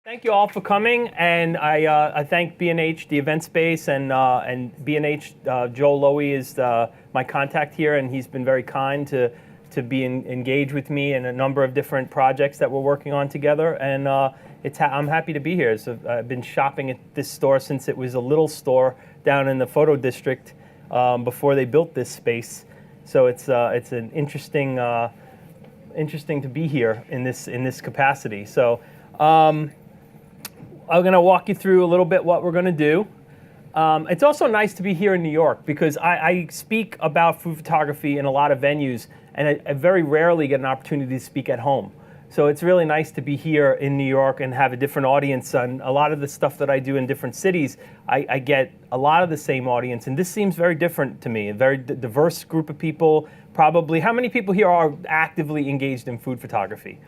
Thank you all for coming, and I thank B&H, the event space, and B&H. Joel Lowy is my contact here, and he's been very kind to be engaged with me in a number of different projects that we're working on together. And I'm happy to be here. So I've been shopping at this store since it was a little store down in the photo district before they built this space. So it's an interesting to be here in this capacity. So. I'm going to walk you through a little bit what we're going to do. It's also nice to be here in New York because I speak about food photography in a lot of venues, and I very rarely get an opportunity to speak at home. So it's really nice to be here in New York and have a different audience. And a lot of the stuff that I do in different cities, I get a lot of the same audience, and this seems very different to me. A very diverse group of people, probably. How many people here are actively engaged in food photography?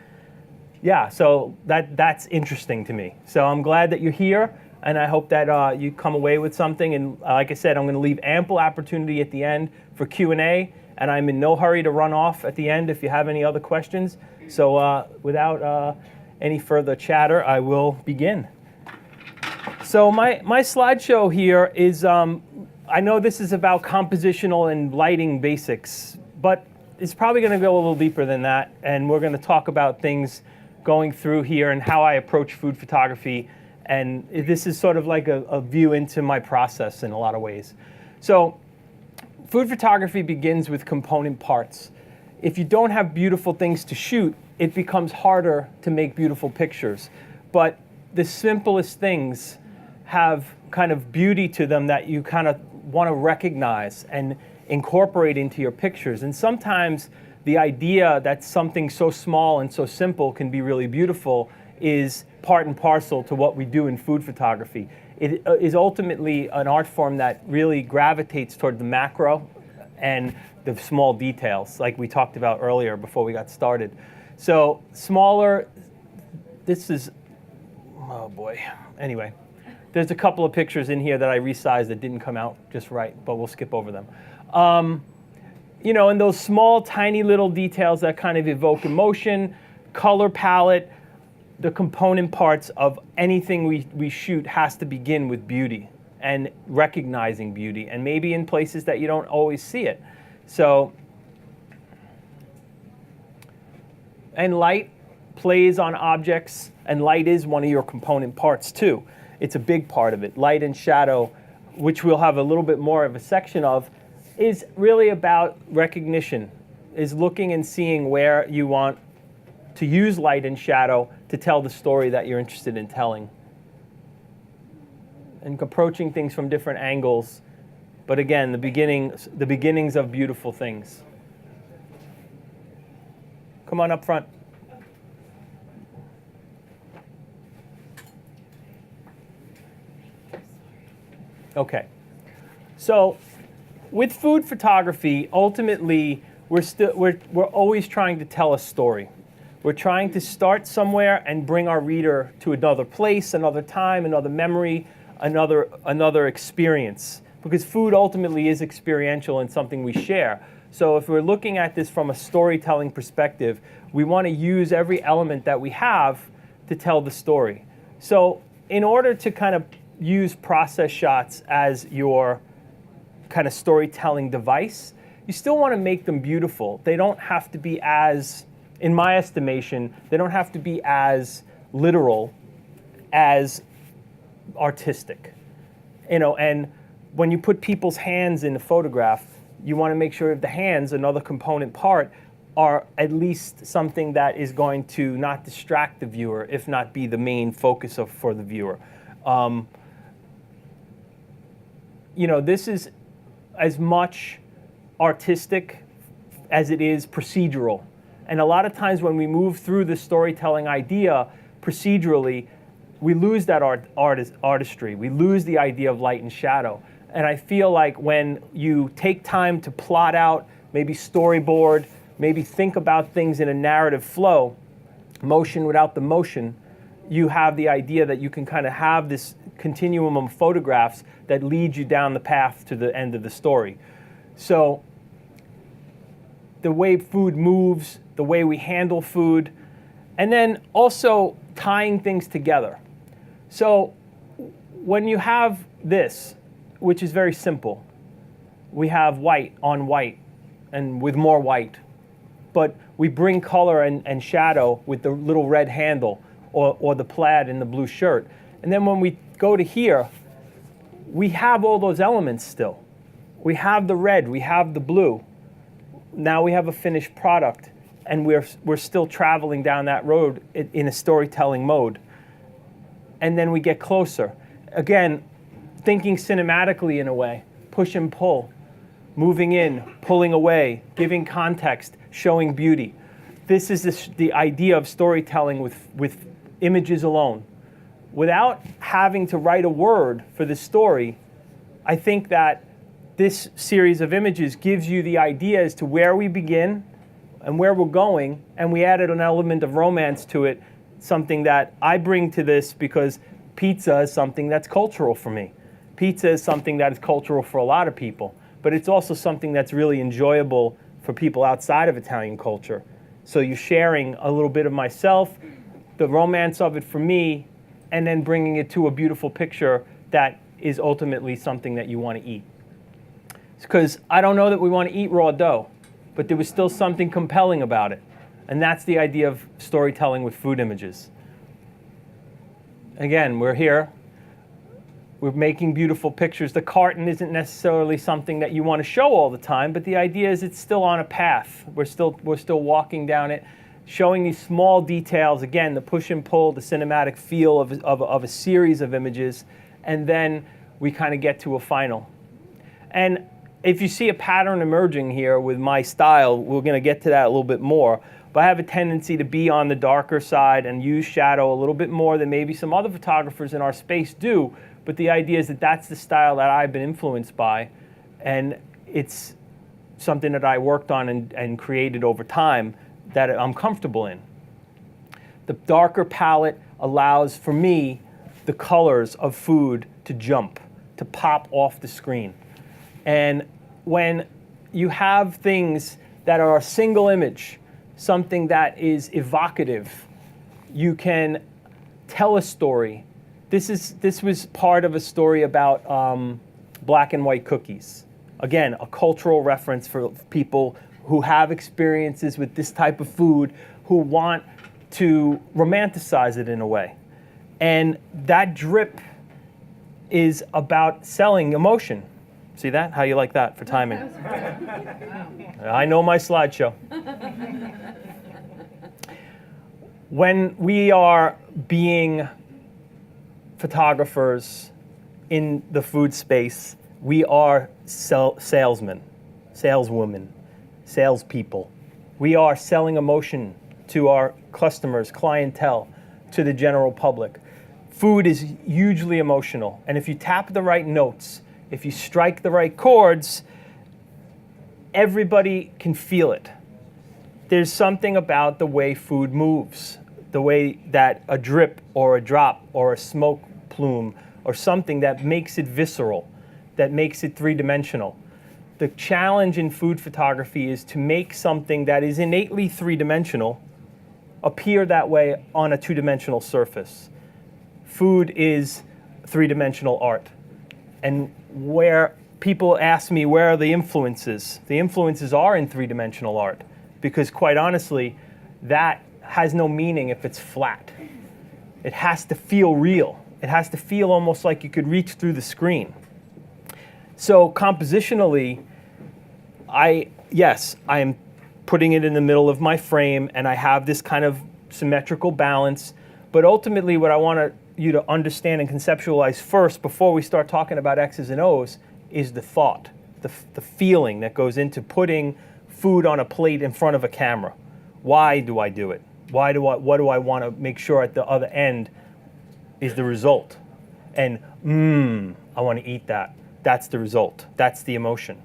Yeah, so that's interesting to me. So I'm glad that you're here, and I hope that you come away with something. And like I said, I'm going to leave ample opportunity at the end for Q&A, and I'm in no hurry to run off at the end if you have any other questions. So without any further chatter, I will begin. So my slideshow here is, I know this is about compositional and lighting basics, but it's probably going to go a little deeper than that, and we're going to talk about things going through here and how I approach food photography. And this is sort of like a view into my process in a lot of ways. So food photography begins with component parts. If you don't have beautiful things to shoot, it becomes harder to make beautiful pictures. But the simplest things have kind of beauty to them that you kind of want to recognize and incorporate into your pictures. And sometimes the idea that something so small and so simple can be really beautiful is part and parcel to what we do in food photography. It is ultimately an art form that really gravitates toward the macro and the small details, like we talked about earlier before we got started. So smaller, this is, oh boy. Anyway, there's a couple of pictures in here that I resized that didn't come out just right, but we'll skip over them. You know, and those small, tiny little details that kind of evoke emotion, color palette, the component parts of anything we shoot has to begin with beauty and recognizing beauty, and maybe in places that you don't always see it. So, and light plays on objects, and light is one of your component parts too. It's a big part of it. Light and shadow, which we'll have a little bit more of a section of, is really about recognition, is looking and seeing where you want to use light and shadow to tell the story that you're interested in telling. And approaching things from different angles, but again, the beginnings of beautiful things. Come on up front. Okay, so with food photography, ultimately, we're always trying to tell a story. We're trying to start somewhere and bring our reader to another place, another time, another memory, another experience. Because food ultimately is experiential and something we share. So if we're looking at this from a storytelling perspective, we want to use every element that we have to tell the story. So in order to kind of use process shots as your kind of storytelling device, you still want to make them beautiful. They don't have to be as, in my estimation, they don't have to be as literal as artistic. You know, and when you put people's hands in a photograph, you want to make sure that the hands, another component part, are at least something that is going to not distract the viewer, if not be the main focus for the viewer. You know, this is as much artistic as it is procedural. And a lot of times when we move through the storytelling idea procedurally, we lose that artistry. We lose the idea of light and shadow. And I feel like when you take time to plot out, maybe storyboard, maybe think about things in a narrative flow, motion without the motion, you have the idea that you can kind of have this continuum of photographs that lead you down the path to the end of the story. So the way food moves, the way we handle food, and then also tying things together. So when you have this, which is very simple, we have white on white and with more white, but we bring color and shadow with the little red handle or the plaid in the blue shirt. And then when we go to here, we have all those elements still. We have the red, we have the blue. Now we have a finished product, and we're still traveling down that road in a storytelling mode. And then we get closer. Again, thinking cinematically in a way, push and pull, moving in, pulling away, giving context, showing beauty. This is the idea of storytelling with images alone. Without having to write a word for the story, I think that this series of images gives you the idea as to where we begin and where we're going, and we added an element of romance to it, something that I bring to this because pizza is something that's cultural for me. Pizza is something that is cultural for a lot of people, but it's also something that's really enjoyable for people outside of Italian culture. So you're sharing a little bit of myself, the romance of it for me, and then bringing it to a beautiful picture that is ultimately something that you want to eat. Because I don't know that we want to eat raw dough, but there was still something compelling about it. And that's the idea of storytelling with food images. Again, we're here. We're making beautiful pictures. The carton isn't necessarily something that you want to show all the time, but the idea is it's still on a path. We're still walking down it, showing these small details. Again, the push and pull, the cinematic feel of a series of images, and then we kind of get to a final. And if you see a pattern emerging here with my style, we're going to get to that a little bit more. But I have a tendency to be on the darker side and use shadow a little bit more than maybe some other photographers in our space do. But the idea is that that's the style that I've been influenced by. And it's something that I worked on and created over time that I'm comfortable in. The darker palette allows, for me, the colors of food to jump, to pop off the screen. And when you have things that are a single image, something that is evocative, you can tell a story. This was part of a story about black and white cookies. Again, a cultural reference for people who have experiences with this type of food, who want to romanticize it in a way. And that drip is about selling emotion. See that? How you like that for timing? I know my slideshow. When we are being photographers in the food space, we are salesmen, saleswomen, salespeople. We are selling emotion to our customers, clientele, to the general public. Food is hugely emotional, and if you tap the right notes, if you strike the right chords, everybody can feel it. There's something about the way food moves, the way that a drip or a drop or a smoke plume or something that makes it visceral, that makes it three-dimensional. The challenge in food photography is to make something that is innately three-dimensional appear that way on a two-dimensional surface. Food is three-dimensional art. And where people ask me, where are the influences? The influences are in three-dimensional art, because quite honestly, that has no meaning if it's flat. It has to feel real. It has to feel almost like you could reach through the screen. So compositionally, I am putting it in the middle of my frame, and I have this kind of symmetrical balance. But ultimately, what I want you to understand and conceptualize first, before we start talking about X's and O's, is the thought, the feeling that goes into putting food on a plate in front of a camera. Why do I do it? What do I want to make sure at the other end is the result? And I want to eat that. That's the result. That's the emotion.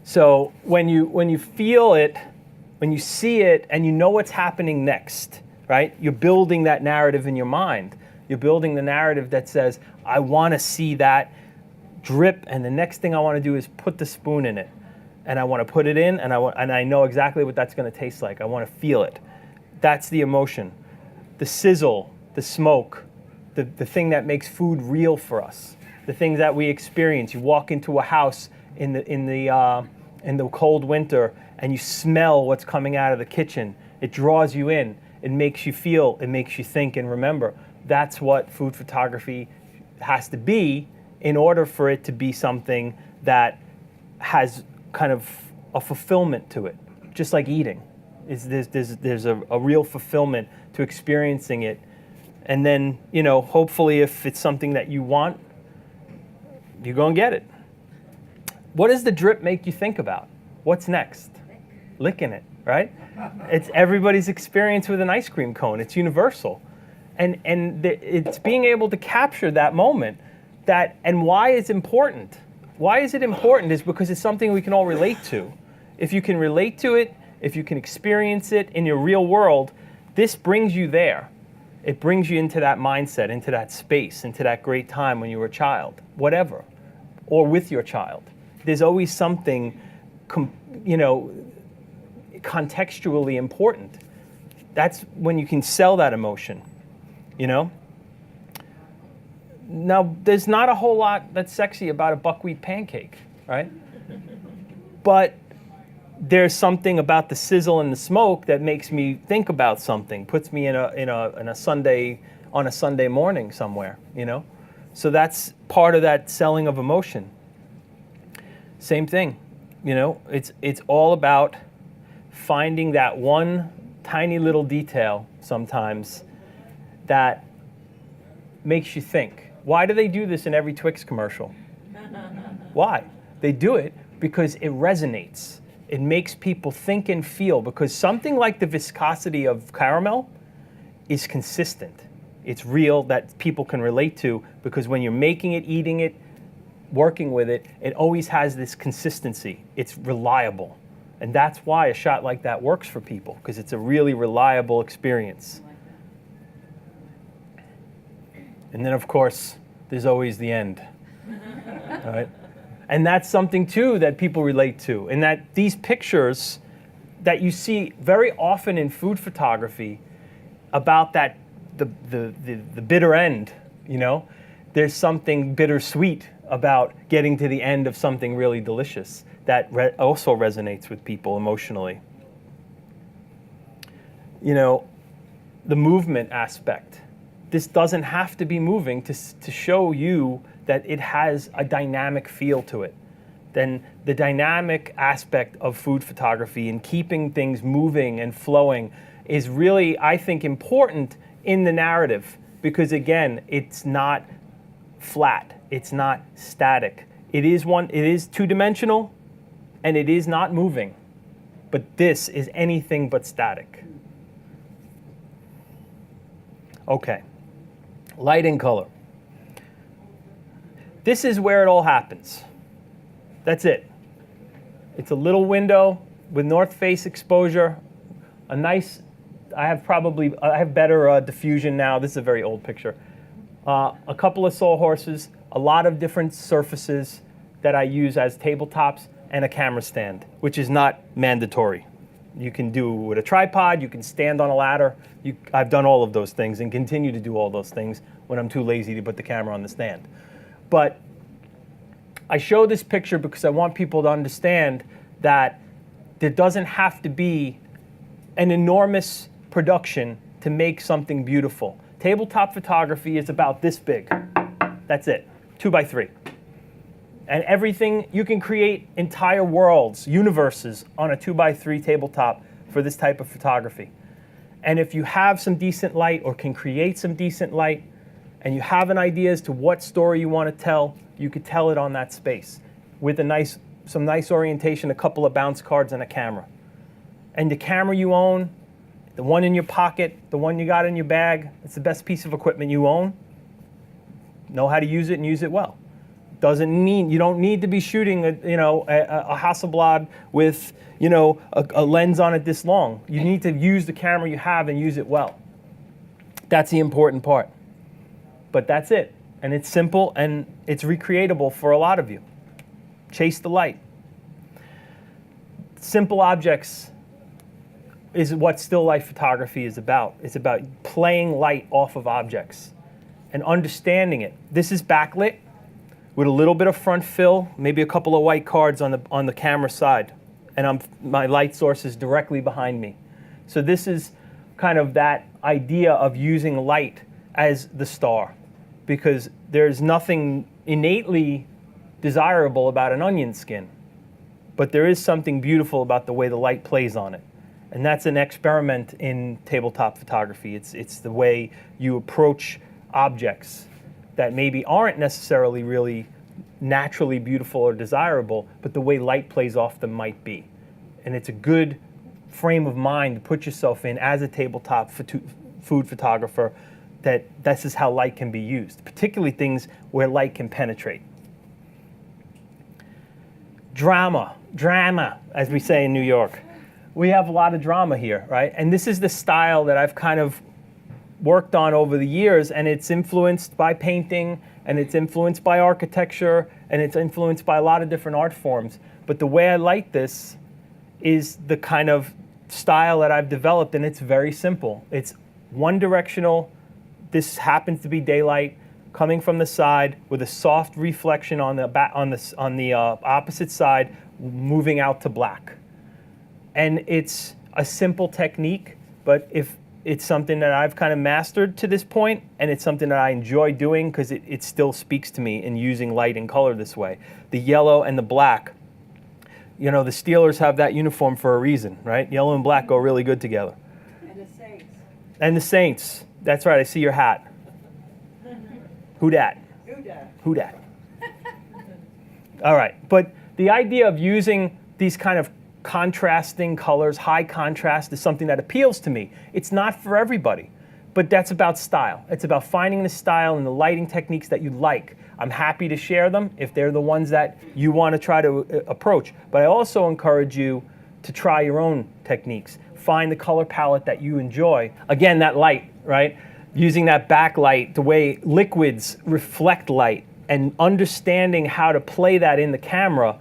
So when you feel it, when you see it, and you know what's happening next, right? You're building that narrative in your mind. You're building the narrative that says, I want to see that drip, and the next thing I want to do is put the spoon in it. And I want to put it in, and I know exactly what that's going to taste like. I want to feel it. That's the emotion. The sizzle, the smoke, the thing that makes food real for us, the things that we experience. You walk into a house in the cold winter and you smell what's coming out of the kitchen. It draws you in. It makes you feel. It makes you think and remember. That's what food photography has to be in order for it to be something that has kind of a fulfillment to it, just like eating. There's a real fulfillment to experiencing it. And then, hopefully if it's something that you want, you go and get it. What does the drip make you think about? What's next? Licking it, right? It's everybody's experience with an ice cream cone. It's universal. And it's being able to capture that moment. And why it's important. Why is it important is because it's something we can all relate to. If you can relate to it, if you can experience it in your real world, this brings you there. It brings you into that mindset, into that space, into that great time when you were a child, whatever, or with your child. There's always something, contextually important. That's when you can sell that emotion, Now, there's not a whole lot that's sexy about a buckwheat pancake, right? But there's something about the sizzle and the smoke that makes me think about something, puts me in a Sunday, on a Sunday morning somewhere, So that's part of that selling of emotion. Same thing, it's all about finding that one tiny little detail sometimes that makes you think. Why do they do this in every Twix commercial? Why? They do it because it resonates. It makes people think and feel, because something like the viscosity of caramel is consistent. It's real, that people can relate to, because when you're making it, eating it, working with it, it always has this consistency. It's reliable. And that's why a shot like that works for people, because it's a really reliable experience. And then, of course, there's always the end. All right? And that's something, too, that people relate to. And that these pictures that you see very often in food photography about that, the bitter end, there's something bittersweet about getting to the end of something really delicious that also resonates with people emotionally. The movement aspect. This doesn't have to be moving to show you that it has a dynamic feel to it. Then the dynamic aspect of food photography and keeping things moving and flowing is really, I think, important in the narrative, because again, it's not flat, it's not static. It is two-dimensional, and it is not moving. But this is anything but static. Okay. Light and color. This is where it all happens. That's it. It's a little window with north face exposure. I have better diffusion now. This is a very old picture. A couple of sawhorses, a lot of different surfaces that I use as tabletops, and a camera stand, which is not mandatory. You can do with a tripod, you can stand on a ladder. I've done all of those things and continue to do all those things when I'm too lazy to put the camera on the stand. But I show this picture because I want people to understand that there doesn't have to be an enormous production to make something beautiful. Tabletop photography is about this big. That's it, 2x3. And everything, you can create entire worlds, universes on a 2x3 tabletop for this type of photography. And if you have some decent light or can create some decent light, and you have an idea as to what story you want to tell, you could tell it on that space with some nice orientation, a couple of bounce cards, and a camera. And the camera you own, the one in your pocket, the one you got in your bag, it's the best piece of equipment you own. Know how to use it and use it well. You don't need to be shooting a Hasselblad with a lens on it this long. You need to use the camera you have and use it well. That's the important part. But that's it. And it's simple and it's recreatable for a lot of you. Chase the light. Simple objects is what still life photography is about. It's about playing light off of objects and understanding it. This is backlit with a little bit of front fill, maybe a couple of white cards on the camera side, and my light source is directly behind me. So this is kind of that idea of using light as the star, because there's nothing innately desirable about an onion skin, but there is something beautiful about the way the light plays on it. And that's an experiment in tabletop photography. It's the way you approach objects that maybe aren't necessarily really naturally beautiful or desirable, but the way light plays off them might be. And it's a good frame of mind to put yourself in as a tabletop food photographer, that this is how light can be used, particularly things where light can penetrate. Drama, as we say in New York. We have a lot of drama here, right? And this is the style that I've kind of worked on over the years, and it's influenced by painting, and it's influenced by architecture, and it's influenced by a lot of different art forms. But the way I light this is the kind of style that I've developed, and it's very simple. It's one directional. This happens to be daylight coming from the side with a soft reflection on the opposite side, moving out to black. And it's a simple technique, but if it's something that I've kind of mastered to this point, and it's something that I enjoy doing because it still speaks to me in using light and color this way. The yellow and the black, you know, the Steelers have that uniform for a reason, right? Yellow and black go really good together. And the Saints. And the Saints. That's right, I see your hat. Who dat? Who dat? Who dat? All right, but the idea of using these kind of contrasting colors, high contrast, is something that appeals to me. It's not for everybody, but that's about style. It's about finding the style and the lighting techniques that you like. I'm happy to share them if they're the ones that you want to try to approach, but I also encourage you to try your own techniques. Find the color palette that you enjoy. Again, that light, right? Using that backlight, the way liquids reflect light, and understanding how to play that in the camera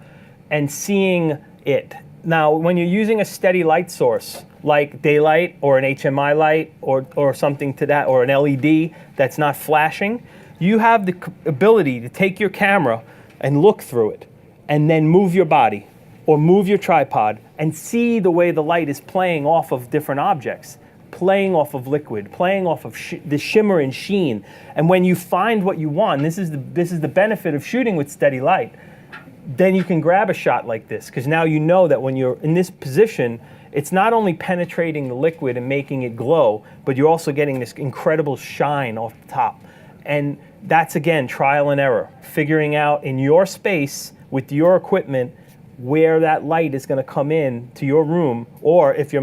and seeing it. Now, when you're using a steady light source, like daylight or an HMI light or something to that, or an LED that's not flashing, you have the ability to take your camera and look through it, and then move your body or move your tripod and see the way the light is playing off of different objects, playing off of liquid, playing off of the shimmer and sheen. And when you find what you want, this is the benefit of shooting with steady light, then you can grab a shot like this, because now you know that when you're in this position, it's not only penetrating the liquid and making it glow, but you're also getting this incredible shine off the top. And that's, again, trial and error, figuring out in your space with your equipment where that light is going to come in to your room, or if you're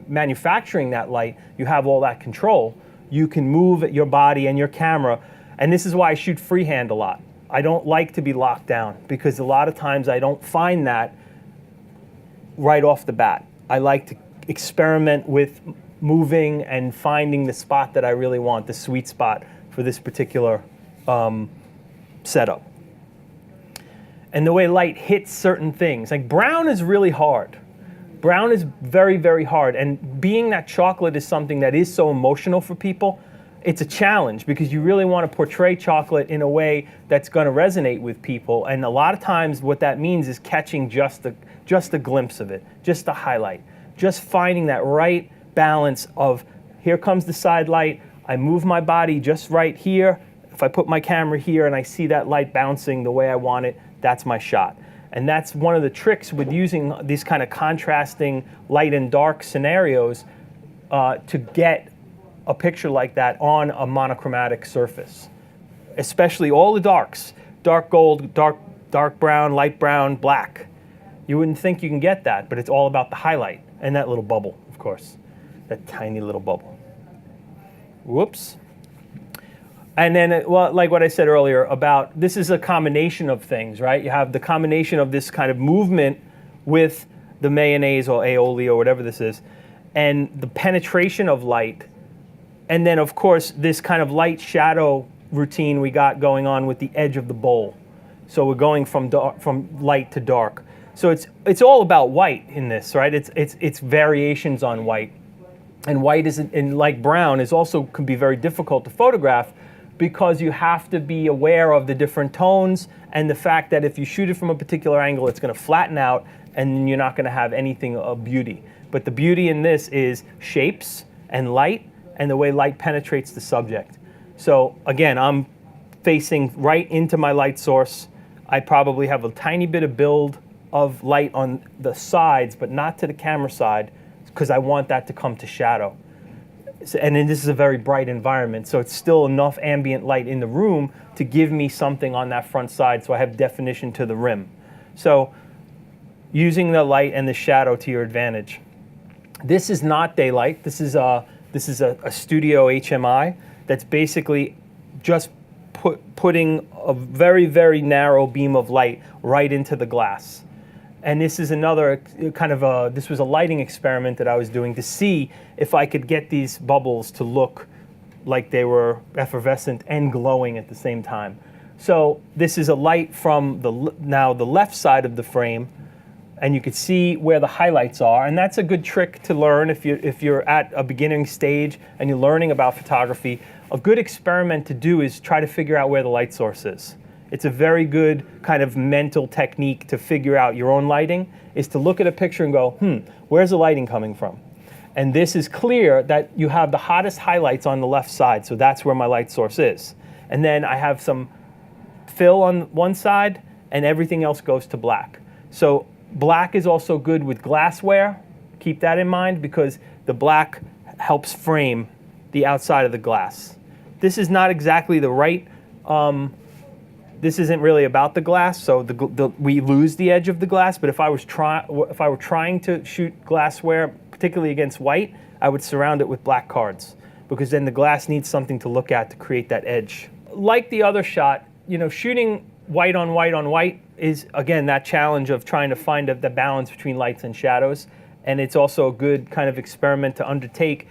manufacturing that light, you have all that control. You can move your body and your camera, and this is why I shoot freehand a lot. I don't like to be locked down, because a lot of times I don't find that right off the bat. I like to experiment with moving and finding the spot that I really want, the sweet spot for this particular setup. And the way light hits certain things. Like brown is really hard. Brown is very, very hard. And being that chocolate is something that is so emotional for people, it's a challenge, because you really want to portray chocolate in a way that's going to resonate with people. And a lot of times what that means is catching just a glimpse of it, just a highlight, just finding that right balance of, here comes the side light, I move my body just right here. If I put my camera here and I see that light bouncing the way I want it, that's my shot. And that's one of the tricks with using these kind of contrasting light and dark scenarios to get a picture like that on a monochromatic surface. Especially all the darks, dark gold, dark brown, light brown, black. You wouldn't think you can get that, but it's all about the highlight and that little bubble, of course, that tiny little bubble. Whoops. And then, well, like what I said earlier about, this is a combination of things, right? You have the combination of this kind of movement with the mayonnaise or aioli or whatever this is, and the penetration of light. And then, of course, this kind of light shadow routine we got going on with the edge of the bowl. So we're going from light to dark. So it's all about white in this, right? It's variations on white. And white is, like brown, is also can be very difficult to photograph because you have to be aware of the different tones and the fact that if you shoot it from a particular angle, it's going to flatten out and you're not going to have anything of beauty. But the beauty in this is shapes and light and the way light penetrates the subject. So again, I'm facing right into my light source. I probably have a tiny bit of build of light on the sides, but not to the camera side, because I want that to come to shadow. And then this is a very bright environment, so it's still enough ambient light in the room to give me something on that front side, so I have definition to the rim. So using the light and the shadow to your advantage. This is not daylight. This is a studio HMI that's basically just putting a very, very narrow beam of light right into the glass. And this is another kind of this was a lighting experiment that I was doing to see if I could get these bubbles to look like they were effervescent and glowing at the same time. So this is a light from the left side of the frame, and you can see where the highlights are. And that's a good trick to learn if you're at a beginning stage and you're learning about photography. A good experiment to do is try to figure out where the light source is. It's a very good kind of mental technique to figure out your own lighting, is to look at a picture and go, where's the lighting coming from? And this is clear that you have the hottest highlights on the left side, so that's where my light source is. And then I have some fill on one side, and everything else goes to black. So black is also good with glassware. Keep that in mind, because the black helps frame the outside of the glass. This is not exactly the right, this isn't really about the glass, so we lose the edge of the glass, but if I were trying to shoot glassware, particularly against white, I would surround it with black cards, because then the glass needs something to look at to create that edge. Like the other shot, shooting white on white on white is, again, that challenge of trying to find the balance between lights and shadows. And it's also a good kind of experiment to undertake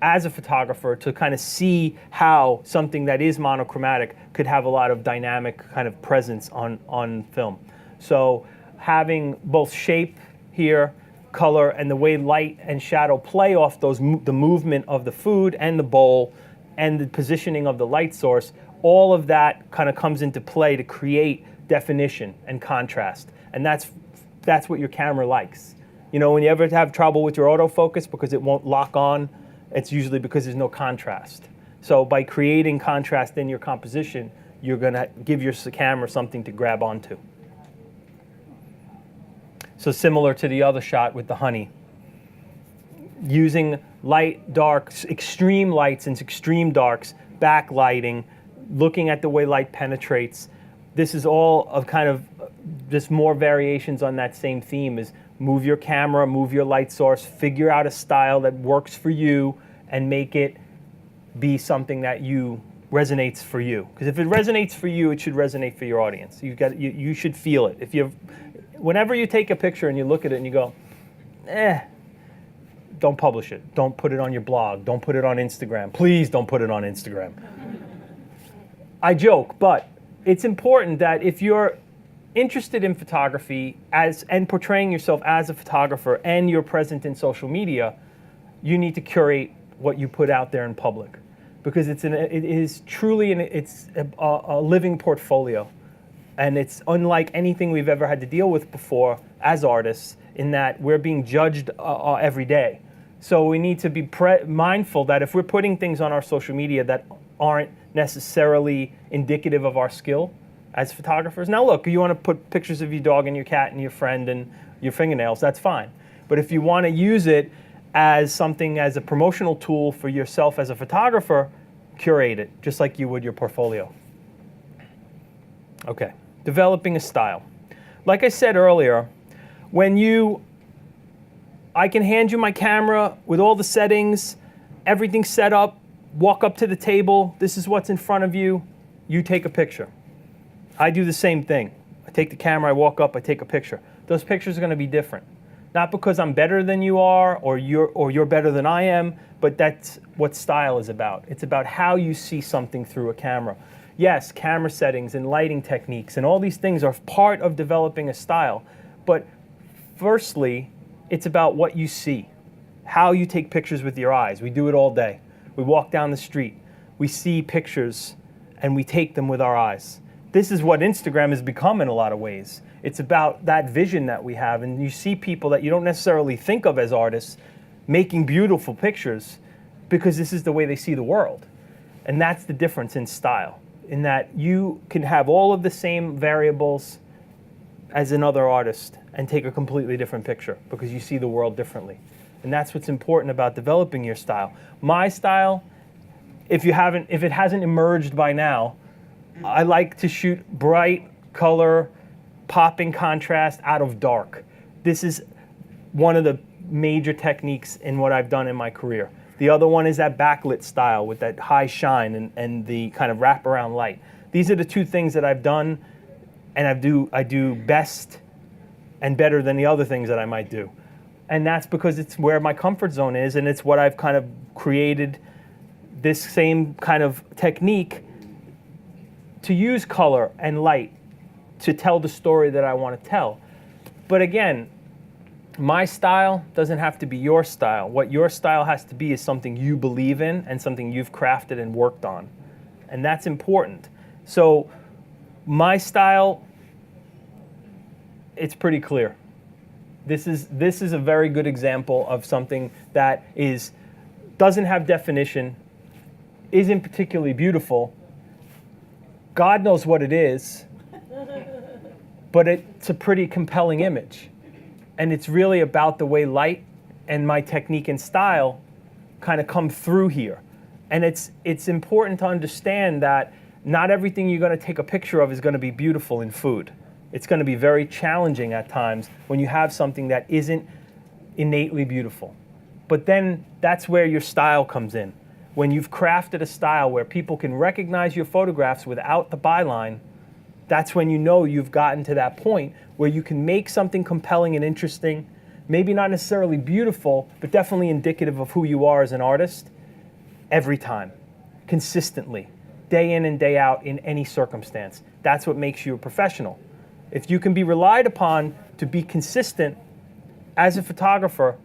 as a photographer, to kind of see how something that is monochromatic could have a lot of dynamic kind of presence on film. So having both shape here, color, and the way light and shadow play off the movement of the food and the bowl and the positioning of the light source, all of that kind of comes into play to create definition and contrast. And that's what your camera likes. When you ever have trouble with your autofocus because it won't lock on, it's usually because there's no contrast. So by creating contrast in your composition, you're going to give your camera something to grab onto. So similar to the other shot with the honey. Using light, dark, extreme lights and extreme darks, backlighting, looking at the way light penetrates. This is all of kind of just more variations on that same theme, is move your camera, move your light source, figure out a style that works for you, and make it be something that resonates for you. Because if it resonates for you, it should resonate for your audience. You should feel it. Whenever you take a picture and you look at it and you go, don't publish it. Don't put it on your blog. Don't put it on Instagram. Please don't put it on Instagram. I joke, but it's important that if you're interested in photography and portraying yourself as a photographer and you're present in social media, you need to curate what you put out there in public, because it is truly a living portfolio, and it's unlike anything we've ever had to deal with before as artists, in that we're being judged every day. So we need to be mindful that if we're putting things on our social media that aren't necessarily indicative of our skill as photographers. Now look, you want to put pictures of your dog and your cat and your friend and your fingernails, that's fine. But if you want to use it as a promotional tool for yourself as a photographer, curate it, just like you would your portfolio. Okay, developing a style. Like I said earlier, I can hand you my camera with all the settings, everything set up, walk up to the table, this is what's in front of you, you take a picture. I do the same thing. I take the camera, I walk up, I take a picture. Those pictures are going to be different. Not because I'm better than you are or you're better than I am, but that's what style is about. It's about how you see something through a camera. Yes, camera settings and lighting techniques and all these things are part of developing a style. But firstly, it's about what you see, how you take pictures with your eyes. We do it all day. We walk down the street. we see pictures and we take them with our eyes. This is what Instagram has become in a lot of ways. It's about that vision that we have, and you see people that you don't necessarily think of as artists making beautiful pictures because this is the way they see the world. And that's the difference in style, in that you can have all of the same variables as another artist and take a completely different picture because you see the world differently. And that's what's important about developing your style. My style, if it hasn't emerged by now, I like to shoot bright color, popping contrast out of dark. This is one of the major techniques in what I've done in my career. The other one is that backlit style with that high shine and the kind of wraparound light. These are the two things that I've done and I do best and better than the other things that I might do. And that's because it's where my comfort zone is, and it's what I've kind of created this same kind of technique to use color and light to tell the story that I want to tell. But again, my style doesn't have to be your style. What your style has to be is something you believe in and something you've crafted and worked on. And that's important. So my style, it's pretty clear. This is a very good example of something that doesn't have definition, isn't particularly beautiful. God knows what it is, but it's a pretty compelling image. And it's really about the way light and my technique and style kind of come through here. And it's important to understand that not everything you're going to take a picture of is going to be beautiful in food. It's going to be very challenging at times when you have something that isn't innately beautiful. But then that's where your style comes in. When you've crafted a style where people can recognize your photographs without the byline, that's when you know you've gotten to that point where you can make something compelling and interesting, maybe not necessarily beautiful, but definitely indicative of who you are as an artist every time, consistently, day in and day out in any circumstance. That's what makes you a professional. If you can be relied upon to be consistent as a photographer,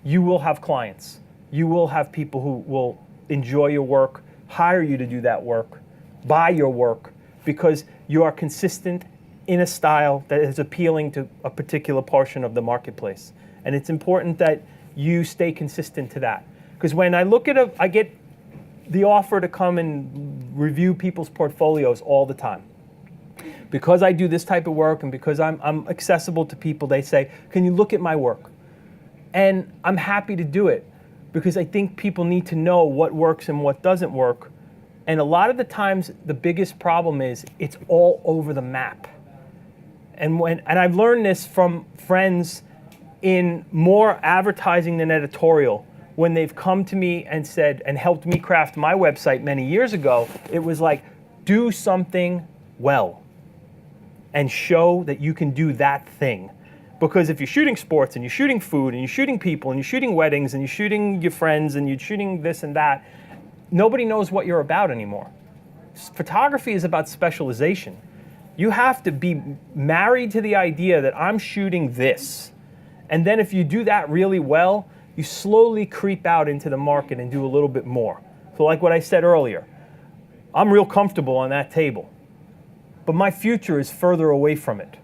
you will have clients. You will have people who will enjoy your work, hire you to do that work, buy your work, because you are consistent in a style that is appealing to a particular portion of the marketplace. And it's important that you stay consistent to that. Because when I look at I get the offer to come and review people's portfolios all the time. Because I do this type of work and because I'm accessible to people, they say, can you look at my work? And I'm happy to do it because I think people need to know what works and what doesn't work. And a lot of the times, the biggest problem is it's all over the map. And I've learned this from friends in more advertising than editorial. When they've come to me and said, and helped me craft my website many years ago, it was like, do something well and show that you can do that thing. Because if you're shooting sports and you're shooting food and you're shooting people and you're shooting weddings and you're shooting your friends and you're shooting this and that, nobody knows what you're about anymore. Photography is about specialization. You have to be married to the idea that I'm shooting this. And then if you do that really well, you slowly creep out into the market and do a little bit more. So like what I said earlier, I'm real comfortable on that table, but my future is further away from it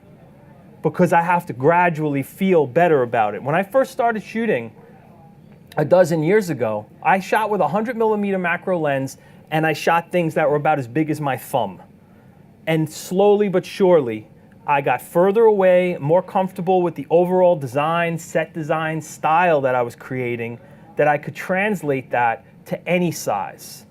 because I have to gradually feel better about it. When I first started shooting a dozen years ago, I shot with a 100mm macro lens and I shot things that were about as big as my thumb. And slowly but surely, I got further away, more comfortable with the overall design, set design, style that I was creating, that I could translate that to any size.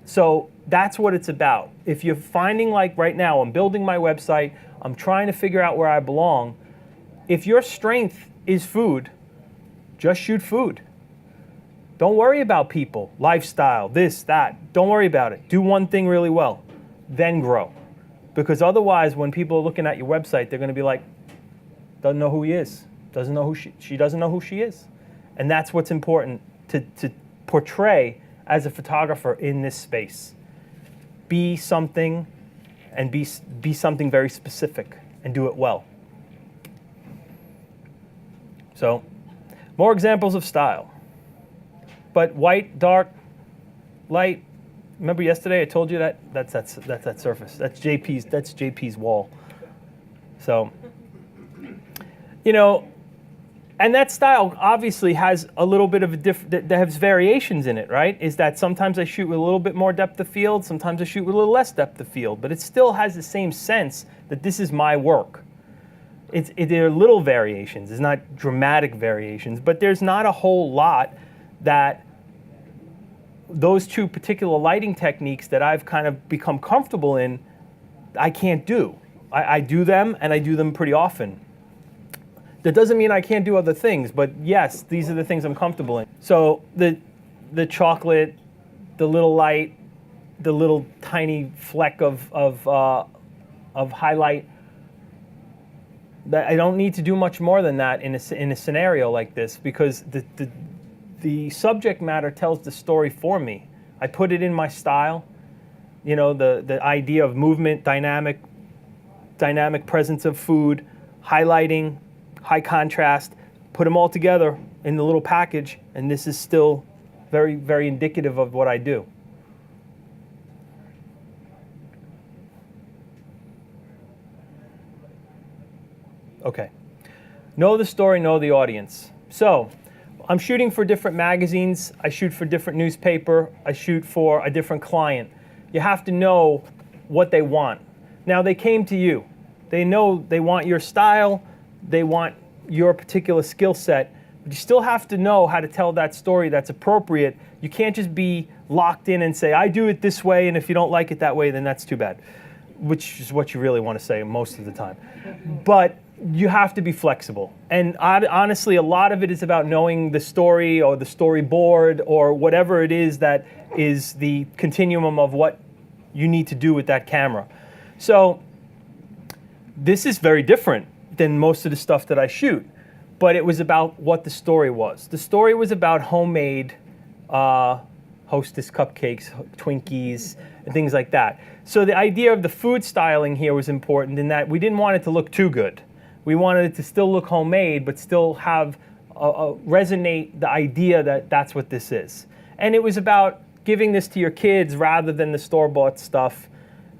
So that's what it's about. If you're finding, like right now, I'm building my website, I'm trying to figure out where I belong. If your strength is food, just shoot food. Don't worry about people, lifestyle, this, that. Don't worry about it. Do one thing really well, then grow. Because otherwise, when people are looking at your website, they're going to be like, doesn't know who he is, doesn't know who she doesn't know who she is. And that's what's important to portray as a photographer in this space. Be something and be something very specific and do it well. So, more examples of style. But white, dark, light, Remember yesterday I told you that? That's that surface. That's JP's wall. So, you know, and that style obviously has a little bit of a that has variations in it, right? Is that sometimes I shoot with a little bit more depth of field, sometimes I shoot with a little less depth of field, but it still has the same sense that this is my work. There are little variations, it's not dramatic variations, but there's not a whole lot that those two particular lighting techniques that I've kind of become comfortable in, I can't do. I do them, and I do them pretty often. That doesn't mean I can't do other things, but yes, these are the things I'm comfortable in. So the chocolate, the little light, the little tiny fleck of highlight, that I don't need to do much more than that in a scenario like this, because the subject matter tells the story for me. I put it in my style, you know, the idea of movement, dynamic presence of food, highlighting, high contrast, put them all together in the little package, and this is still very, very indicative of what I do. Okay. Know the story, know the audience. So, I'm shooting for different magazines, I shoot for different newspaper, I shoot for a different client. You have to know what they want. Now, they came to you. They know they want your style, they want your particular skill set, but you still have to know how to tell that story that's appropriate. You can't just be locked in and say, I do it this way, and if you don't like it that way, then that's too bad, which is what you really want to say most of the time. But you have to be flexible. And honestly, a lot of it is about knowing the story or the storyboard or whatever it is that is the continuum of what you need to do with that camera. So this is very different than most of the stuff that I shoot, but it was about what the story was. The story was about homemade Hostess cupcakes, Twinkies, and things like that. So the idea of the food styling here was important in that we didn't want it to look too good. We wanted it to still look homemade, but still have resonate the idea that that's what this is. And it was about giving this to your kids rather than the store-bought stuff,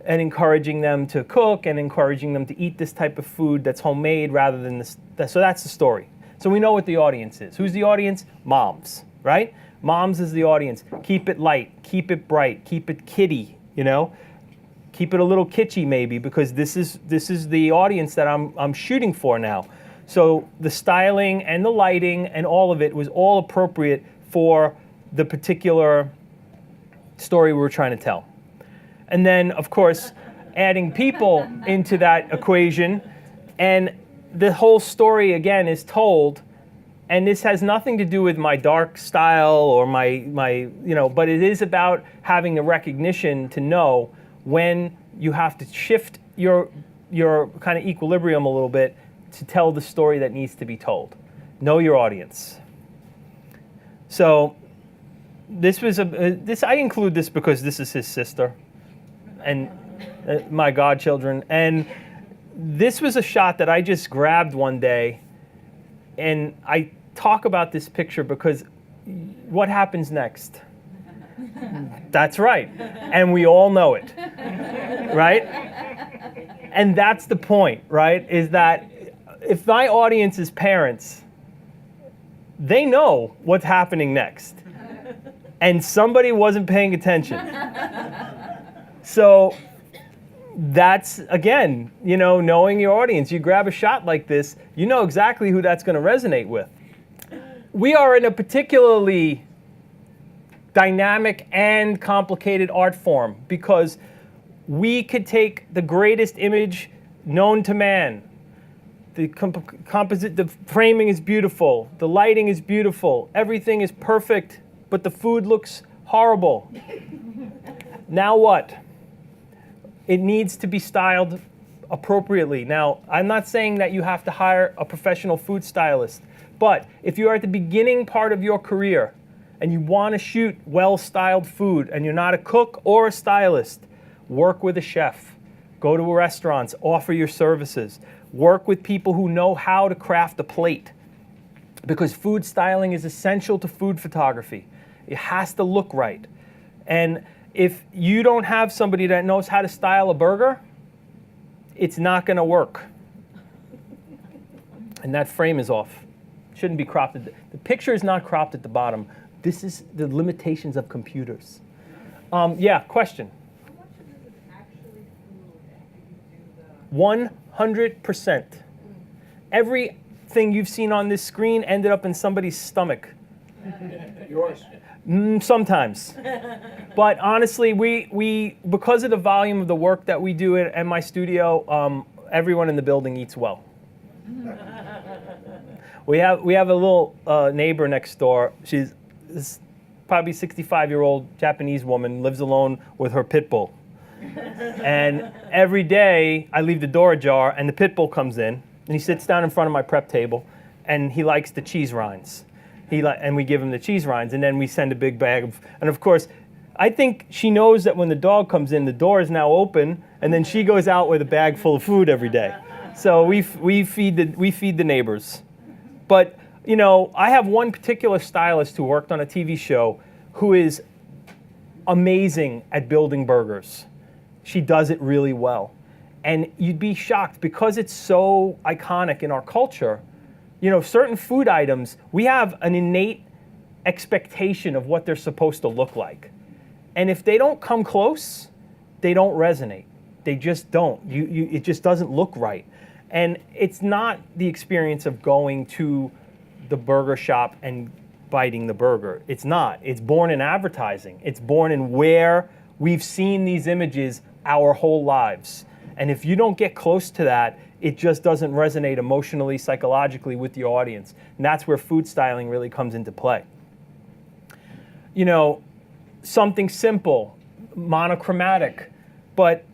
and encouraging them to cook and encouraging them to eat this type of food that's homemade rather than this. So that's the story. So we know what the audience is. Who's the audience? Moms, right? Moms is the audience. Keep it light, keep it bright, keep it kiddie, you know? Keep it a little kitschy maybe, because this is the audience that I'm shooting for now. So the styling and the lighting and all of it was all appropriate for the particular story we were trying to tell. And then, of course, adding people into that equation, and the whole story, again, is told, and this has nothing to do with my dark style or my you know, but it is about having the recognition to know when you have to shift your kind of equilibrium a little bit to tell the story that needs to be told. Know your audience. So this was I include this because this is his sister and my godchildren, and this was a shot that I just grabbed one day, and I talk about this picture because what happens next? That's right, and we all know it, right? And that's the point, right? Is that if my audience is parents, they know what's happening next, and somebody wasn't paying attention. So that's, again, you know, knowing your audience. You grab a shot like this, you know exactly who that's going to resonate with. We are in a particularly dynamic and complicated art form because we could take the greatest image known to man. The the framing is beautiful, the lighting is beautiful, everything is perfect, but the food looks horrible. Now what? It needs to be styled appropriately. Now, I'm not saying that you have to hire a professional food stylist, but if you're at the beginning part of your career and you want to shoot well-styled food and you're not a cook or a stylist, work with a chef. Go to restaurants, offer your services. Work with people who know how to craft a plate, because food styling is essential to food photography. It has to look right. And If you don't have somebody that knows how to style a burger, it's not going to work. And that frame is off. Shouldn't be cropped. The picture is not cropped at the bottom. This is the limitations of computers. Yeah, question. How much of this is actually food, and do you do the... 100%. Everything you've seen on this screen ended up in somebody's stomach. Yours. Sometimes. But honestly, we because of the volume of the work that we do at my studio, everyone in the building eats well. We have a little neighbor next door. She's this probably 65-year-old Japanese woman, lives alone with her pit bull. And every day I leave the door ajar and the pit bull comes in and he sits down in front of my prep table and he likes the cheese rinds. And we give him the cheese rinds and then we send a big bag of, and of course, I think she knows that when the dog comes in, the door is now open and then she goes out with a bag full of food every day. So we feed the neighbors. But, you know, I have one particular stylist who worked on a TV show who is amazing at building burgers. She does it really well. And you'd be shocked because it's so iconic in our culture. You know, certain food items, we have an innate expectation of what they're supposed to look like. And if they don't come close, they don't resonate. They just don't. It just doesn't look right. And it's not the experience of going to the burger shop and biting the burger. It's not. It's born in advertising. It's born in where we've seen these images our whole lives. And if you don't get close to that, it just doesn't resonate emotionally, psychologically with the audience. And that's where food styling really comes into play. You know, something simple, monochromatic, but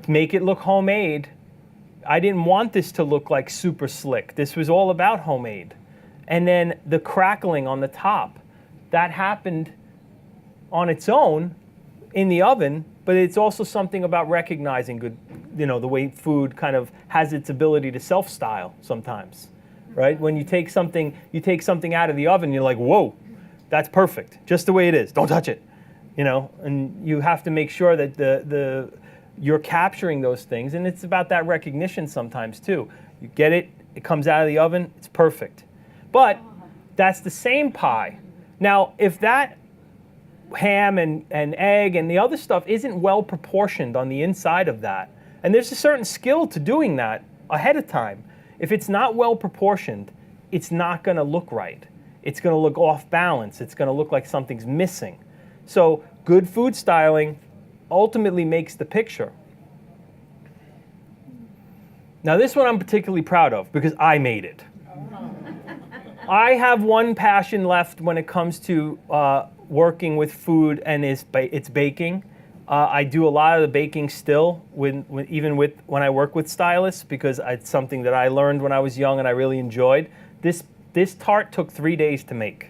make it look homemade. I didn't want this to look like super slick. This was all about homemade. And then the crackling on the top, that happened on its own in the oven, but it's also something about recognizing good, you know, the way food kind of has its ability to self-style sometimes, right? When you take something out of the oven, you're like, whoa, that's perfect, just the way it is. Don't touch it, you know. And you have to make sure that you're capturing those things, and it's about that recognition sometimes too. You get it, it comes out of the oven, it's perfect. But that's the same pie. Now, if that ham and egg and the other stuff isn't well proportioned on the inside of that, and there's a certain skill to doing that ahead of time. If it's not well proportioned, it's not going to look right. It's going to look off balance. It's going to look like something's missing. So good food styling ultimately makes the picture. Now this one I'm particularly proud of because I made it. I have one passion left when it comes to working with food, and it's baking. I do a lot of the baking still, even when I work with stylists, because it's something that I learned when I was young and I really enjoyed. This tart took 3 days to make.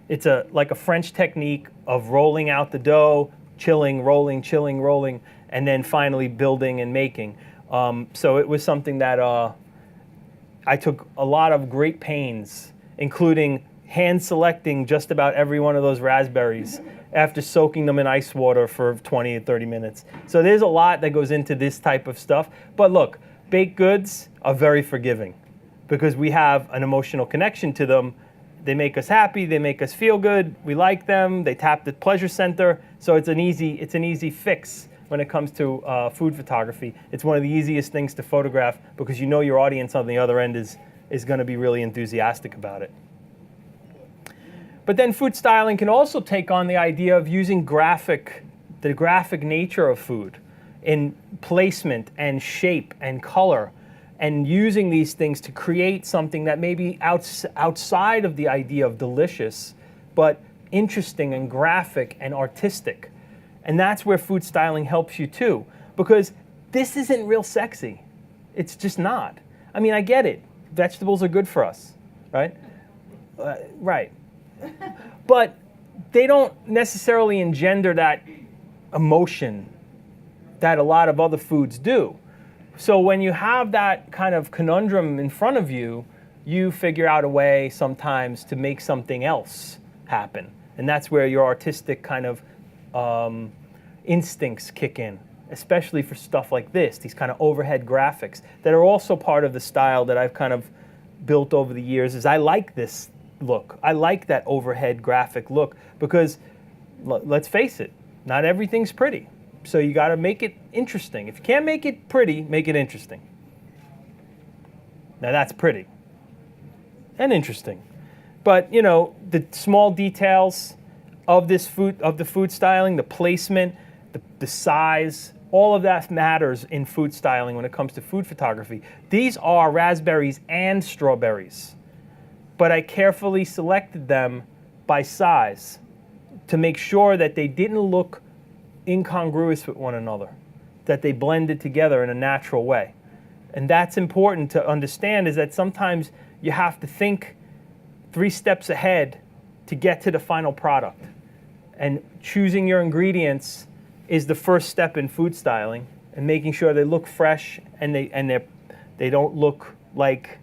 It's like a French technique of rolling out the dough, chilling, rolling, and then finally building and making. So it was something that I took a lot of great pains, including hand selecting just about every one of those raspberries after soaking them in ice water for 20 to 30 minutes. So there's a lot that goes into this type of stuff. But look, baked goods are very forgiving because we have an emotional connection to them. They make us happy, they make us feel good, we like them, they tap the pleasure center. So it's an easy fix when it comes to food photography. It's one of the easiest things to photograph because you know your audience on the other end is going to be really enthusiastic about it. But then food styling can also take on the idea of using the graphic nature of food in placement and shape and color, and using these things to create something that may be outside of the idea of delicious, but interesting and graphic and artistic. And that's where food styling helps you too, because this isn't real sexy. It's just not. I mean, I get it. Vegetables are good for us, right? Right. But they don't necessarily engender that emotion that a lot of other foods do. So when you have that kind of conundrum in front of you, you figure out a way sometimes to make something else happen. And that's where your artistic kind of instincts kick in, especially for stuff like this, these kind of overhead graphics that are also part of the style that I've kind of built over the years. Is I like this look. I like that overhead graphic look because, let's face it, not everything's pretty. So you got to make it interesting. If you can't make it pretty, make it interesting. Now that's pretty and interesting. But, you know, the small details of this food, of the food styling, the placement, the size, all of that matters in food styling when it comes to food photography. These are raspberries and strawberries, but I carefully selected them by size to make sure that they didn't look incongruous with one another, that they blended together in a natural way. And that's important to understand, is that sometimes you have to think 3 steps ahead to get to the final product. And choosing your ingredients is the first step in food styling, and making sure they look fresh and they don't look like,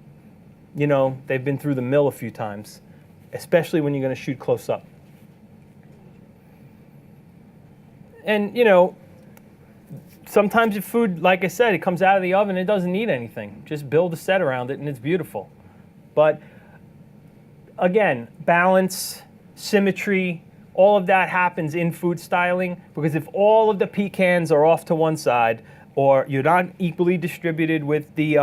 you know, they've been through the mill a few times, especially when you're going to shoot close up. And, you know, sometimes your food, like I said, it comes out of the oven, it doesn't need anything. Just build a set around it and it's beautiful. But again, balance, symmetry, all of that happens in food styling, because if all of the pecans are off to one side, or you're not equally distributed with the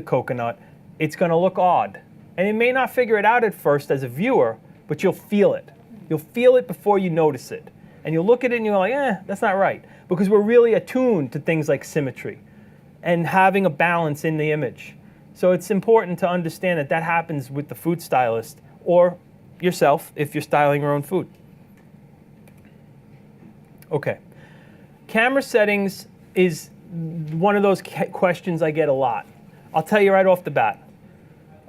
coconut, it's going to look odd. And you may not figure it out at first as a viewer, but you'll feel it. You'll feel it before you notice it. And you'll look at it and you're like, that's not right. Because we're really attuned to things like symmetry and having a balance in the image. So it's important to understand that that happens with the food stylist, or yourself if you're styling your own food. Okay. Camera settings is one of those questions I get a lot. I'll tell you right off the bat.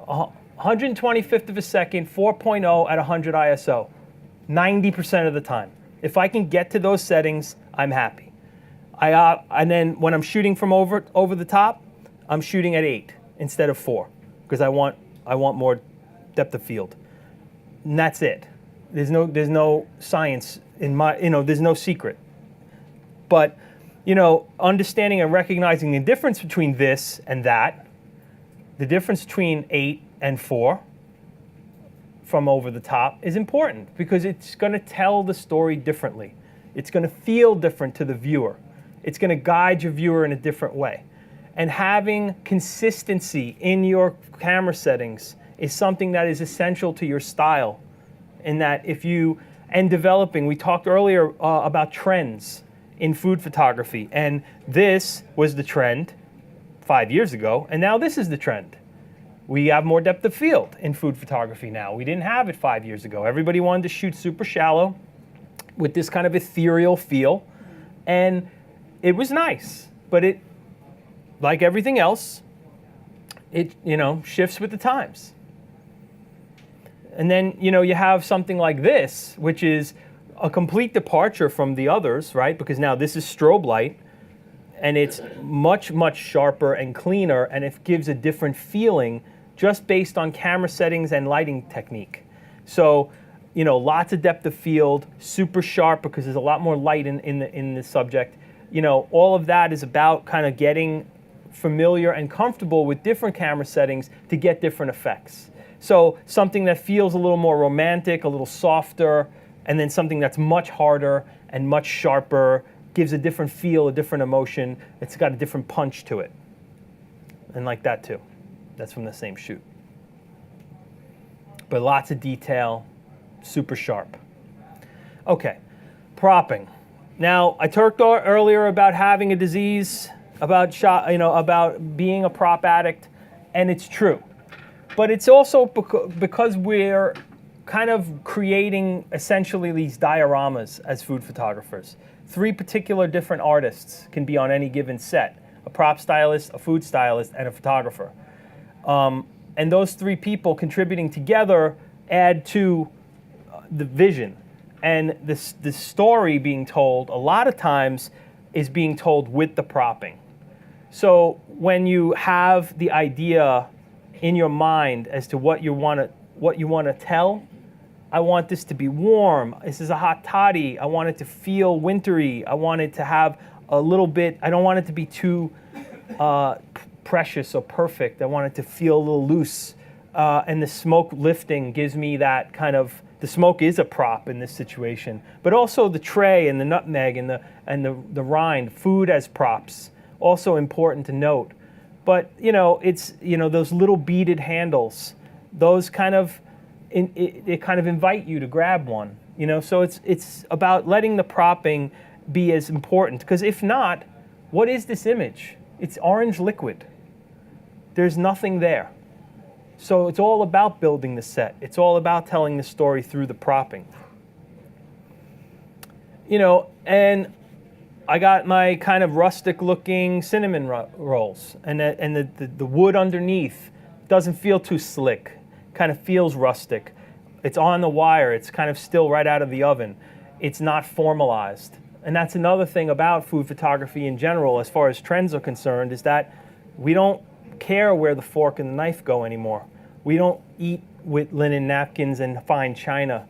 125th of a second, 4.0 at 100 ISO, 90% of the time. If I can get to those settings, I'm happy. And then when I'm shooting from over the top, I'm shooting at 8 instead of 4, because I want more depth of field. And that's it. There's no science in my, there's no secret. But, understanding and recognizing the difference between this and that, the difference between 8 and 4 from over the top is important, because it's going to tell the story differently. It's going to feel different to the viewer. It's going to guide your viewer in a different way. And having consistency in your camera settings is something that is essential to your style. In that and developing, we talked earlier about trends in food photography, and this was the trend 5 years ago, and now this is the trend. We have more depth of field in food photography now. We didn't have it 5 years ago. Everybody wanted to shoot super shallow with this kind of ethereal feel, and it was nice, but it, like everything else, it shifts with the times. And then you have something like this, which is a complete departure from the others, right? Because now this is strobe light, and it's much, much sharper and cleaner, and it gives a different feeling just based on camera settings and lighting technique. So, lots of depth of field, super sharp because there's a lot more light in the subject. All of that is about kind of getting familiar and comfortable with different camera settings to get different effects. So something that feels a little more romantic, a little softer, and then something that's much harder and much sharper, gives a different feel, a different emotion. It's got a different punch to it. And like that too. That's from the same shoot. But lots of detail, super sharp. Okay, propping. Now, I talked earlier about having a disease, about being a prop addict, and it's true. But it's also because we're kind of creating essentially these dioramas as food photographers. 3 particular different artists can be on any given set: a prop stylist, a food stylist, and a photographer. And those 3 people contributing together add to the vision. And the story being told, a lot of times, is being told with the propping. So when you have the idea in your mind as to what you want to tell, I want this to be warm. This is a hot toddy. I want it to feel wintry. I want it to have a little bit, I don't want it to be too precious or perfect. I want it to feel a little loose. And the smoke lifting gives me that kind of, the smoke is a prop in this situation, but also the tray and the nutmeg and the rind, food as props, also important to note. But it's those little beaded handles, those kind of it kind of invite you to grab one. So it's about letting the propping be as important, because if not, what is this image? It's orange liquid. There's nothing there. So it's all about building the set. It's all about telling the story through the propping. And I got my kind of rustic looking cinnamon rolls, and the wood underneath doesn't feel too slick, kind of feels rustic. It's on the wire, it's kind of still right out of the oven. It's not formalized. And that's another thing about food photography in general, as far as trends are concerned, is that we don't care where the fork and the knife go anymore. We don't eat with linen napkins and fine china.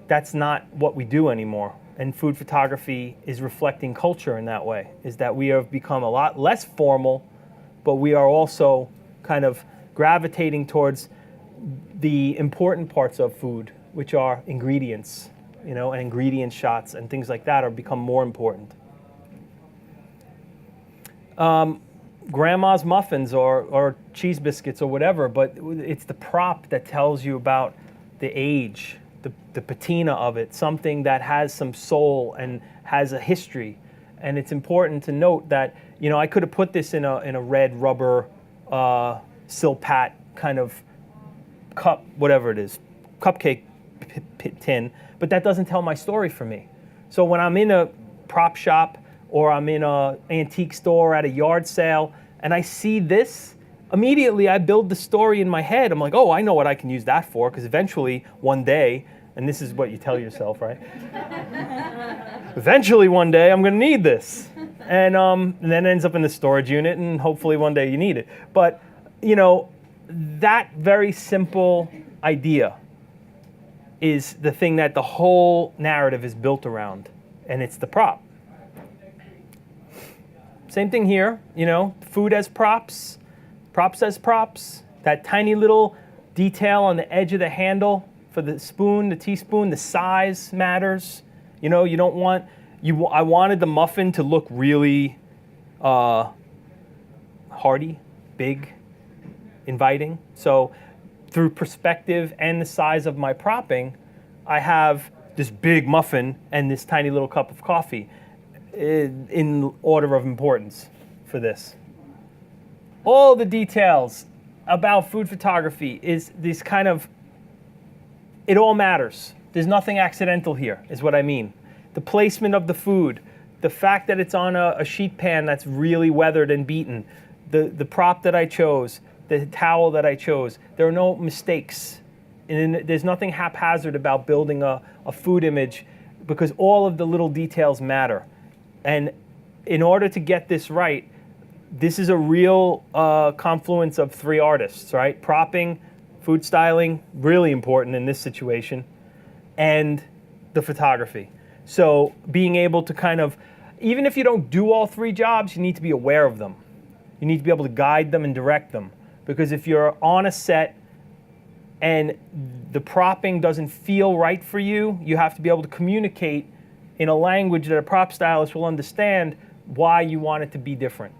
That's not what we do anymore. And food photography is reflecting culture in that way, is that we have become a lot less formal, but we are also kind of gravitating towards the important parts of food, which are ingredients, and ingredient shots and things like that are become more important. Grandma's muffins or cheese biscuits or whatever, but it's the prop that tells you about the age, the patina of it, something that has some soul and has a history. And it's important to note that, I could have put this in a red rubber Silpat kind of cup, whatever it is, cupcake tin, but that doesn't tell my story for me. So when I'm in a prop shop or I'm in an antique store at a yard sale and I see this, immediately I build the story in my head. I'm like, oh, I know what I can use that for, because eventually one day, and this is what you tell yourself, right? Eventually one day I'm going to need this. And then it ends up in the storage unit, and hopefully one day you need it. But, that very simple idea is the thing that the whole narrative is built around, and it's the prop. Same thing here, food as props, props as props, that tiny little detail on the edge of the handle for the spoon, the teaspoon, the size matters. You don't want, I wanted the muffin to look really hearty, big, inviting. So through perspective and the size of my propping, I have this big muffin and this tiny little cup of coffee in order of importance for this. All the details about food photography is this kind of, it all matters. There's nothing accidental here, is what I mean. The placement of the food, the fact that it's on a sheet pan that's really weathered and beaten, the prop that I chose, the towel that I chose, there are no mistakes. And there's nothing haphazard about building a food image, because all of the little details matter. And in order to get this right, this is a real confluence of three artists, right? Propping, food styling, really important in this situation, and the photography. So being able to kind of, even if you don't do all three jobs, you need to be aware of them. You need to be able to guide them and direct them. Because if you're on a set and the propping doesn't feel right for you, you have to be able to communicate in a language that a prop stylist will understand why you want it to be different.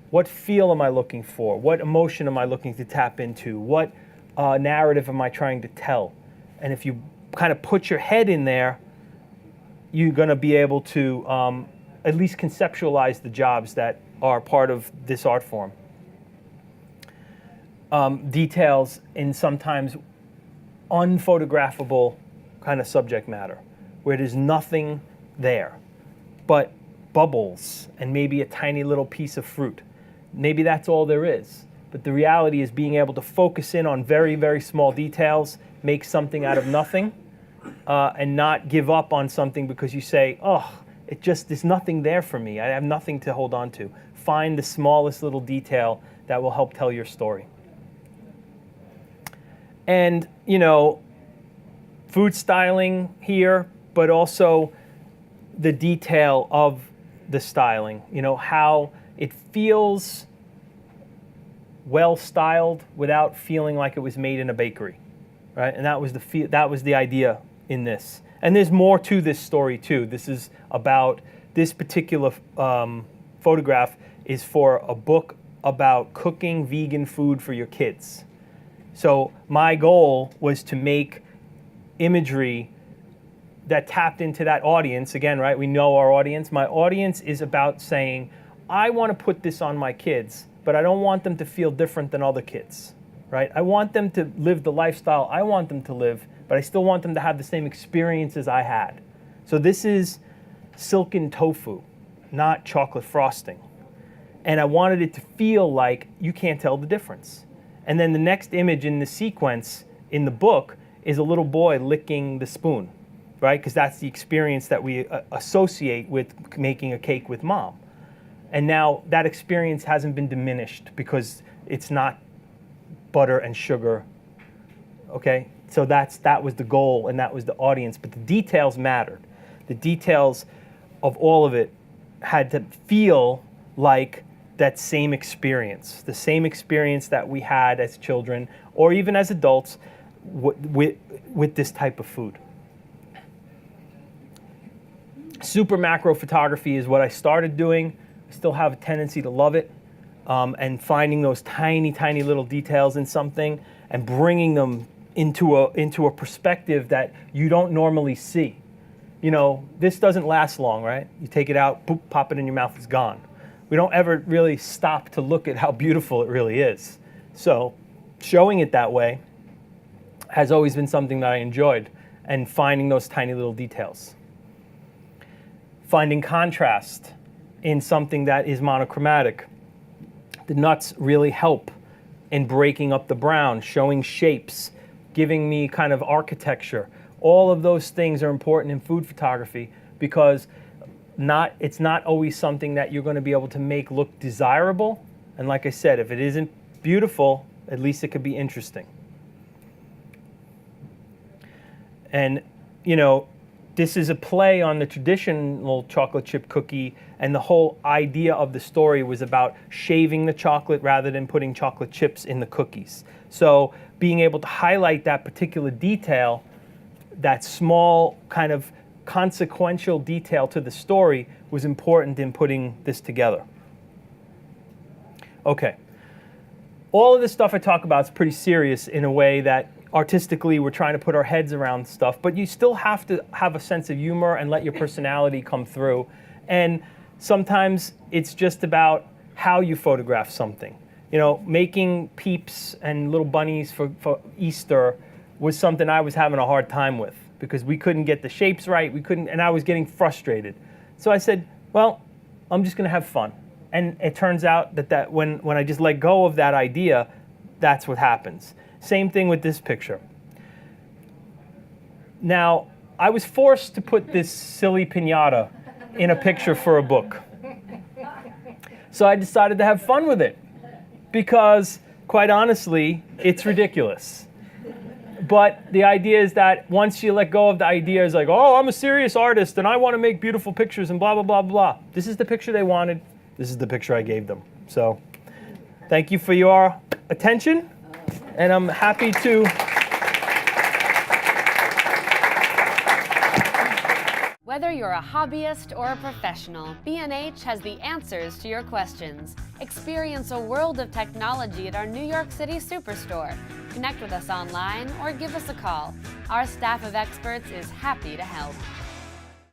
What feel am I looking for? What emotion am I looking to tap into? What narrative am I trying to tell? And if you kind of put your head in there, you're going to be able to at least conceptualize the jobs that are part of this art form. Details in sometimes unphotographable kind of subject matter, where there's nothing there but bubbles and maybe a tiny little piece of fruit. Maybe that's all there is. But the reality is being able to focus in on very, very small details, make something out of nothing, and not give up on something because you say, oh, there's nothing there for me. I have nothing to hold on to. Find the smallest little detail that will help tell your story. And, food styling here, but also the detail of the styling, how it feels well styled without feeling like it was made in a bakery, right? And that was the idea in this. And there's more to this story too. This is about this particular photograph is for a book about cooking vegan food for your kids. So my goal was to make imagery that tapped into that audience. Again, right, we know our audience. My audience is about saying, I want to put this on my kids, but I don't want them to feel different than other kids, right? I want them to live the lifestyle I want them to live, but I still want them to have the same experiences I had. So this is silken tofu, not chocolate frosting. And I wanted it to feel like you can't tell the difference. And then the next image in the sequence in the book is a little boy licking the spoon, right? Because that's the experience that we associate with making a cake with mom. And now that experience hasn't been diminished because it's not butter and sugar, okay? So that was the goal and that was the audience, but the details mattered. The details of all of it had to feel like that same experience, the same experience that we had as children or even as adults with this type of food. Super macro photography is what I started doing. I still have a tendency to love it, and finding those tiny, tiny little details in something and bringing them into a perspective that you don't normally see. This doesn't last long, right? You take it out, boop, pop it in your mouth, it's gone. We don't ever really stop to look at how beautiful it really is. So showing it that way has always been something that I enjoyed, and finding those tiny little details. Finding contrast in something that is monochromatic. The nuts really help in breaking up the brown, showing shapes, giving me kind of architecture. All of those things are important in food photography because it's not always something that you're going to be able to make look desirable. And like I said, if it isn't beautiful, at least it could be interesting. And, this is a play on the traditional chocolate chip cookie, and the whole idea of the story was about shaving the chocolate rather than putting chocolate chips in the cookies. So being able to highlight that particular detail, that small kind of consequential detail to the story, was important in putting this together. Okay. All of this stuff I talk about is pretty serious in a way that artistically we're trying to put our heads around stuff, but you still have to have a sense of humor and let your personality come through. And sometimes it's just about how you photograph something. Making peeps and little bunnies for Easter was something I was having a hard time with because we couldn't get the shapes right, and I was getting frustrated. So I said, well, I'm just gonna have fun. And it turns out that when I just let go of that idea, that's what happens. Same thing with this picture. Now, I was forced to put this silly piñata in a picture for a book. So I decided to have fun with it because, quite honestly, it's ridiculous. But the idea is that once you let go of the idea, it's like, oh, I'm a serious artist and I want to make beautiful pictures and blah, blah, blah, blah. This is the picture they wanted. This is the picture I gave them. So thank you for your attention. And I'm happy to. Whether you're a hobbyist or a professional, B&H has the answers to your questions. Experience a world of technology at our New York City Superstore. Connect with us online or give us a call. Our staff of experts is happy to help.